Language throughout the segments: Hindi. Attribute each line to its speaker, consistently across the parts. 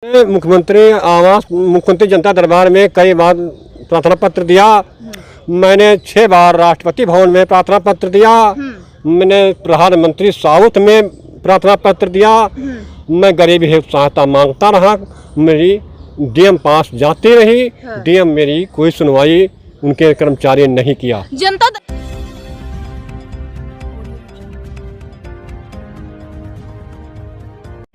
Speaker 1: मुख्यमंत्री आवास मुख्यमंत्री जनता दरबार में कई बार प्रार्थना पत्र दिया। मैंने 6 बार राष्ट्रपति भवन में प्रार्थना पत्र दिया। मैंने प्रधानमंत्री साउथ में प्रार्थना पत्र दिया। मैं गरीब हेतु सहायता मांगता रहा। मेरी डीएम पास जाती रही। डीएम मेरी कोई सुनवाई उनके कर्मचारी ने नहीं किया।
Speaker 2: जनता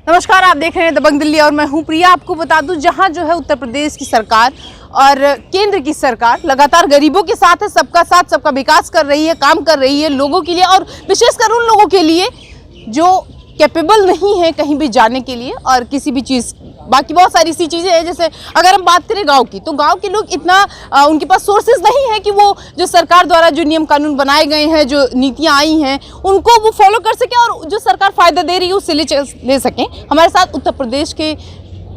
Speaker 2: नमस्कार, आप देख रहे हैं दबंग दिल्ली और मैं हूं प्रिया। आपको बता दूं, जहां जो है उत्तर प्रदेश की सरकार और केंद्र की सरकार लगातार गरीबों के साथ है, सबका साथ सबका विकास कर रही है, काम कर रही है लोगों के लिए, और विशेषकर उन लोगों के लिए जो कैपेबल नहीं है कहीं भी जाने के लिए और किसी भी चीज़। बाकी बहुत सारी सी चीज़ें हैं, जैसे अगर हम बात करें गांव की, तो गांव के लोग इतना उनके पास सोर्सेज नहीं है कि वो जो सरकार द्वारा जो नियम कानून बनाए गए हैं, जो नीतियां आई हैं, उनको वो फॉलो कर सकें और जो सरकार फ़ायदा दे रही है उससे ले सकें। हमारे साथ उत्तर प्रदेश के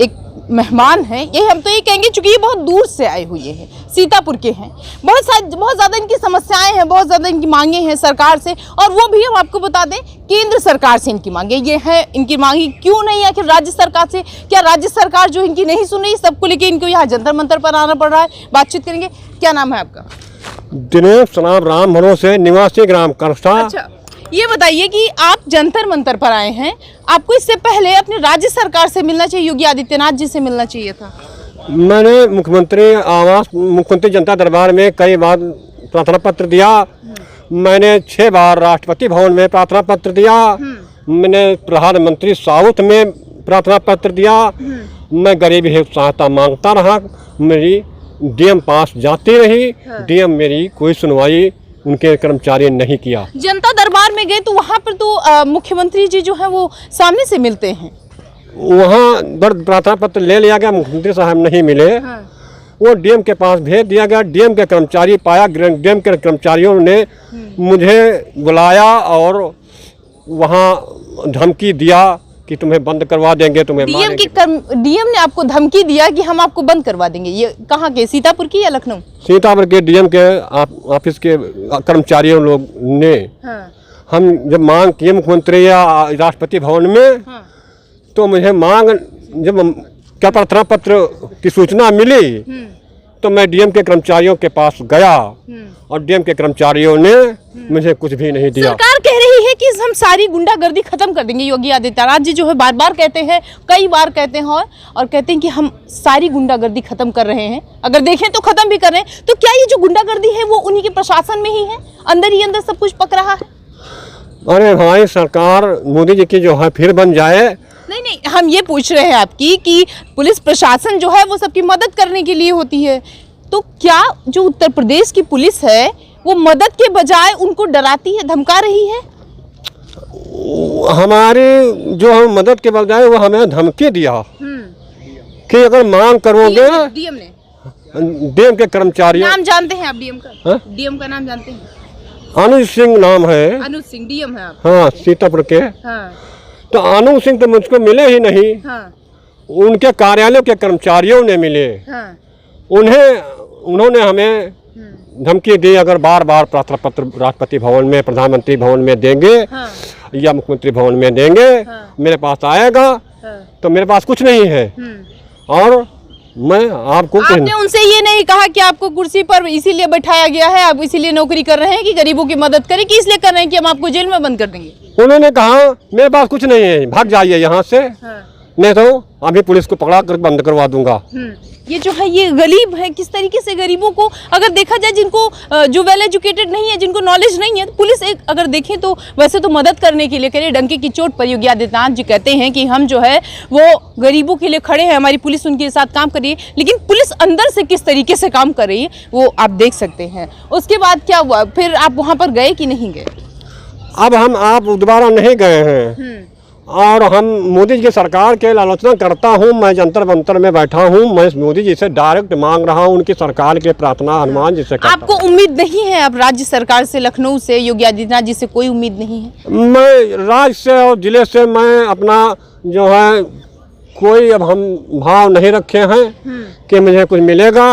Speaker 2: एक मेहमान हैं, ये हम तो ये कहेंगे चूँकि ये बहुत दूर से आए हुए हैं, सीतापुर के हैं। बहुत ज़्यादा इनकी समस्याएं हैं, बहुत ज़्यादा इनकी मांगे हैं सरकार से, और वो भी हम आपको बता दें केंद्र सरकार से इनकी मांगे ये है। इनकी मांगी क्यों नहीं आखिर राज्य सरकार से? क्या राज्य सरकार जो इनकी नहीं सुन रही? सबको लेके इनको यहाँ जंतर मंतर पर आना पड़ रहा है। बातचीत करेंगे। क्या नाम है आपका?
Speaker 1: दिनेश राम भरोसे, निवासी ग्राम करसा।
Speaker 2: अच्छा, ये बताइए कि आप जंतर मंतर पर आए हैं, आपको इससे पहले अपने राज्य सरकार से मिलना चाहिए, योगी आदित्यनाथ जी से मिलना चाहिए था।
Speaker 1: मैंने मुख्यमंत्री जनता दरबार में कई बार प्रार्थना पत्र दिया। मैंने 6 बार राष्ट्रपति भवन में प्रार्थना पत्र दिया। मैंने प्रधानमंत्री साउथ में प्रार्थना पत्र दिया। मैं गरीब हेतु सहायता मांगता रहा। मेरी डीएम पास जाती रही। डीएम मेरी कोई सुनवाई उनके कर्मचारी ने नहीं किया। जनता
Speaker 2: दरबार में गए तो वहाँ पर तो मुख्यमंत्री जी जो है वो सामने से मिलते हैं।
Speaker 1: वहाँ प्रार्थना पत्र ले लिया गया, मुख्यमंत्री साहब नहीं मिले। वो डीएम के पास भेज दिया गया। डीएम के कर्मचारी पाया, डीएम के कर्मचारियों ने मुझे बुलाया और वहाँ धमकी दिया कि तुम्हें बंद करवा देंगे, तुम्हें
Speaker 2: डीएम ने आपको धमकी दिया कि हम आपको बंद करवा देंगे। ये कहाँ के, सीतापुर की या लखनऊ?
Speaker 1: सीतापुर के डीएम के ऑफिस के कर्मचारियों लोग ने। हम जब मांग किए मुख्यमंत्री या राष्ट्रपति भवन में, तो मुझे जब क्या प्रार्थना पत्र की सूचना मिली तो मैं डीएम के कर्मचारियों के पास गया और डीएम के कर्मचारियों ने मुझे कुछ भी नहीं दिया।
Speaker 2: सरकार कह रही है कि हम सारी गुंडागर्दी खत्म कर देंगे। योगी आदित्यनाथ जी जो है बार बार कहते हैं, कई बार कहते हैं और कहते हैं कि हम सारी गुंडागर्दी खत्म कर रहे हैं। अगर देखें तो खत्म भी कर रहे हैं। तो क्या ये जो गुंडागर्दी है वो उन्हीं के प्रशासन में ही है, अंदर ही अंदर सब कुछ पक रहा है?
Speaker 1: अरे भाई, सरकार मोदी जी की जो है फिर बन जाए।
Speaker 2: नहीं, हम ये पूछ रहे हैं आपकी कि पुलिस प्रशासन जो है वो सबकी मदद करने के लिए होती है, तो क्या जो उत्तर प्रदेश की पुलिस है वो मदद के बजाय उनको डराती है, धमका रही है?
Speaker 1: हमारी जो हम मदद के बजाय वो हमें धमकी दिया कि अगर मांग करोगे। डीएम के कर्मचारी
Speaker 2: नाम जानते हैं आप डीएम का? डीएम का नाम जानते हैं?
Speaker 1: अनुज सिंह नाम है।
Speaker 2: अनुज सिंह डीएम है आप?
Speaker 1: हाँ, सीतापुर के। तो अनुज सिंह तो मुझको मिले ही नहीं। उनके कार्यालय के कर्मचारियों ने मिले। उन्होंने हमें धमकी दी, अगर बार बार प्रार्थना पत्र राष्ट्रपति भवन में, प्रधानमंत्री भवन में देंगे या मुख्यमंत्री भवन में देंगे, मेरे पास आएगा। तो मेरे पास कुछ नहीं है। और मैं आपने
Speaker 2: उनसे ये नहीं कहा कि आपको कुर्सी पर इसीलिए बैठाया गया है, आप इसीलिए नौकरी कर रहे हैं कि गरीबों की मदद करें, कि इसलिए कर रहे हैं कि हम आपको जेल में बंद कर देंगे?
Speaker 1: उन्होंने कहा मेरे पास कुछ नहीं है, भाग जाइए यहाँ से, नहीं तो अभी पुलिस को पकड़ा कर बंद करवा दूंगा।
Speaker 2: ये जो है ये गरीब है, किस तरीके से गरीबों को अगर देखा जाए, जिनको जो वेल एजुकेटेड नहीं है, जिनको नॉलेज नहीं है, तो पुलिस एक अगर देखें तो वैसे तो मदद करने के लिए कह रहे, डंके की चोट पर योगी आदित्यनाथ जी कहते हैं कि हम जो है वो गरीबों के लिए खड़े हैं, हमारी पुलिस उनके साथ काम कर रही है। लेकिन पुलिस अंदर से किस तरीके से काम कर रही है वो आप देख सकते हैं। उसके बाद क्या हुआ, फिर आप वहाँ पर गए कि नहीं गए?
Speaker 1: अब आप दोबारा नहीं गए हैं और हम मोदी जी की सरकार के आलोचना करता हूं। मैं जंतर मंतर में बैठा हूं, मैं मोदी जी से डायरेक्ट मांग रहा हूं, उनकी सरकार के प्रार्थना हनुमान जी से करता हूं।
Speaker 2: आपको उम्मीद नहीं है अब राज्य सरकार से, लखनऊ से, योगी आदित्यनाथ जी से कोई उम्मीद नहीं है?
Speaker 1: मैं राज्य से और जिले से मैं अपना जो है कोई अब हम भाव नहीं रखे हैं कि मुझे कुछ मिलेगा।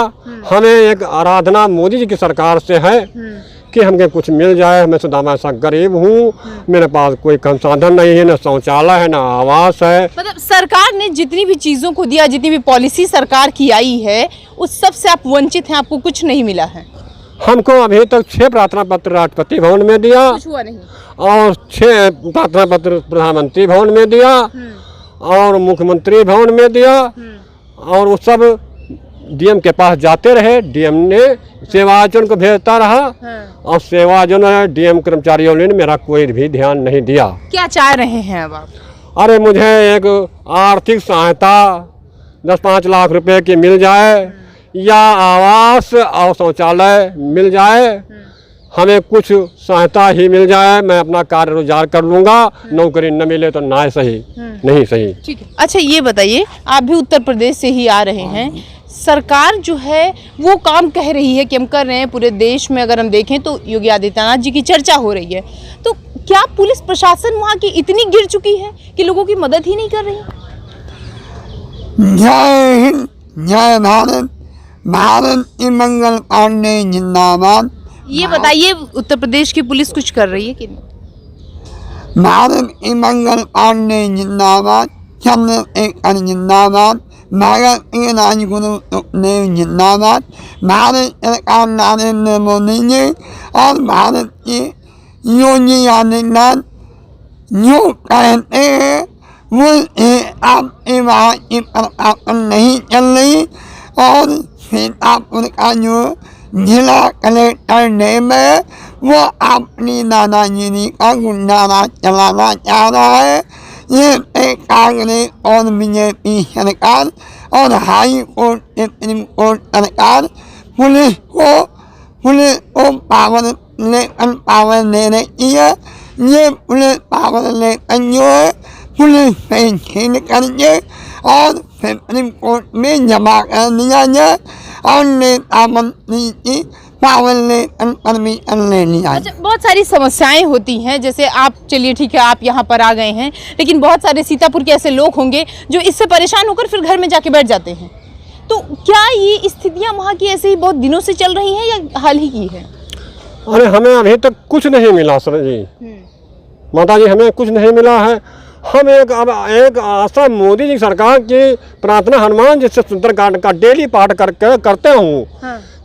Speaker 1: हमें एक आराधना मोदी जी की सरकार से है कि हमके कुछ मिल जाए। मैं सदा ऐसा गरीब हूँ, मेरे पास कोई संसाधन नहीं है, न शौचालय है, न आवास है।
Speaker 2: मतलब सरकार ने जितनी भी चीज़ों को दिया, जितनी भी पॉलिसी सरकार की आई है, उस सब से आप वंचित हैं, आपको कुछ नहीं मिला है?
Speaker 1: हमको अभी तक 6 प्रार्थना पत्र राष्ट्रपति भवन में दिया,
Speaker 2: कुछ हुआ नहीं।
Speaker 1: और 6 प्रार्थना पत्र प्रधानमंत्री भवन में दिया, और मुख्यमंत्री भवन में दिया, और वो सब डीएम के पास जाते रहे। डीएम ने सेवाजन को भेजता रहा, और सेवाजन है डीएम कर्मचारियों ने मेरा कोई भी ध्यान नहीं दिया।
Speaker 2: क्या चाह रहे हैं अब आप?
Speaker 1: अरे मुझे एक आर्थिक सहायता 10-5 लाख रुपए की मिल जाए, या आवास और शौचालय मिल जाए, हमें कुछ सहायता ही मिल जाए, मैं अपना कार्य रोजगार कर लूँगा। नौकरी न मिले तो ना सही, नहीं सही।
Speaker 2: ठीक है। अच्छा ये बताइए, आप भी उत्तर प्रदेश से ही आ रहे हैं, सरकार जो है वो काम कह रही है कि हम कर रहे हैं पूरे देश में। अगर हम देखें तो योगी आदित्यनाथ जी की चर्चा हो रही है, तो क्या पुलिस प्रशासन वहाँ की इतनी गिर चुकी है कि लोगों की मदद ही नहीं कर रही?
Speaker 3: जय हिंद, जय भारत, भारत की मंगल पांडे जिंदाबाद।
Speaker 2: ये बताइए, उत्तर प्रदेश की पुलिस कुछ कर रही है कि नहीं?
Speaker 3: भारत की मंगल पांडे जिंदाबाद, चंद्रशेखर जिंदाबाद, भारत के राजगुरु सुखदेव जिंदाबाद, भारत सरकार नरेंद्र मोदी जी और भारत के योगी आदित्यनाथ जो कहते हैं वो आपके वहाँ की प्रशासन नहीं चल रही। और सीतापुर का जो जिला कलेक्टर डैम है वो अपनी दादागिरी का गुंडाराज चलाना चाह रहा है। ये कांग्रेस और बीजेपी सरकार और हाई कोर्ट सुप्रीम कोर्ट सरकार पुलिस को पावर दे रही है। ये पुलिस पावर लेकर जो है पुलिस से छीन करके और सुप्रीम कोर्ट में जमा कर दिया जाए और नेता मंत्री की पावर लेकर परमिशन ले लिया।
Speaker 2: अच्छा, बहुत सारी समस्याएं होती हैं, जैसे आप, चलिए ठीक है आप यहाँ पर आ गए हैं, लेकिन बहुत सारे सीतापुर के ऐसे लोग होंगे जो इससे परेशान होकर फिर घर में जाके बैठ जाते हैं। तो क्या ये स्थितियाँ वहाँ की ऐसे ही बहुत दिनों से चल रही हैं या हाल ही की है?
Speaker 1: अरे हमें अभी तक कुछ नहीं मिला सर जी, माता जी, हमें कुछ नहीं मिला है। हम एक आशा मोदी जी सरकार की प्रार्थना हनुमान जी से सुंदरकांड का डेली पाठ करते हूँ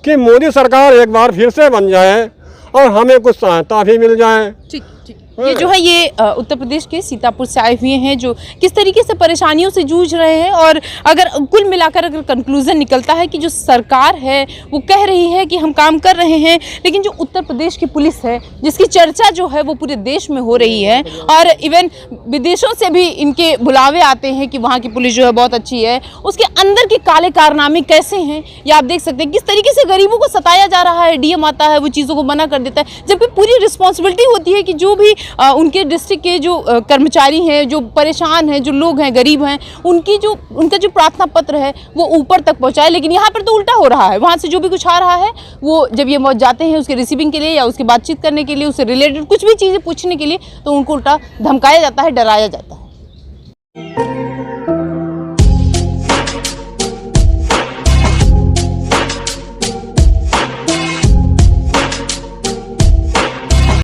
Speaker 1: कि मोदी सरकार एक बार फिर से बन जाए और हमें कुछ सहायता भी मिल जाए।
Speaker 2: ठीक ठीक। ये जो है ये उत्तर प्रदेश के सीतापुर से आए हुए हैं जो किस तरीके से परेशानियों से जूझ रहे हैं, और अगर कुल मिलाकर अगर कंक्लूजन निकलता है कि जो सरकार है वो कह रही है कि हम काम कर रहे हैं, लेकिन जो उत्तर प्रदेश की पुलिस है जिसकी चर्चा जो है वो पूरे देश में हो रही है, और इवन विदेशों से भी इनके बुलावे आते हैं कि वहाँ की पुलिस जो है बहुत अच्छी है, उसके अंदर के काले कारनामे कैसे हैं ये आप देख सकते हैं। किस तरीके से गरीबों को सताया जा रहा है, डीएम आता है वो चीज़ों को मना कर देता है, जबकि पूरी रिस्पॉन्सिबिलिटी होती है कि जो भी उनके डिस्ट्रिक्ट के जो कर्मचारी हैं, जो परेशान हैं, जो लोग हैं, गरीब हैं, उनका जो प्रार्थना पत्र है वो ऊपर तक पहुंचाए। लेकिन यहाँ पर तो उल्टा हो रहा है, वहाँ से जो भी कुछ आ रहा है वो जब ये जाते हैं उसके रिसीविंग के लिए या उसकी बातचीत करने के लिए, उससे रिलेटेड कुछ भी चीज़ें पूछने के लिए, तो उनको उल्टा धमकाया जाता है, डराया जाता है।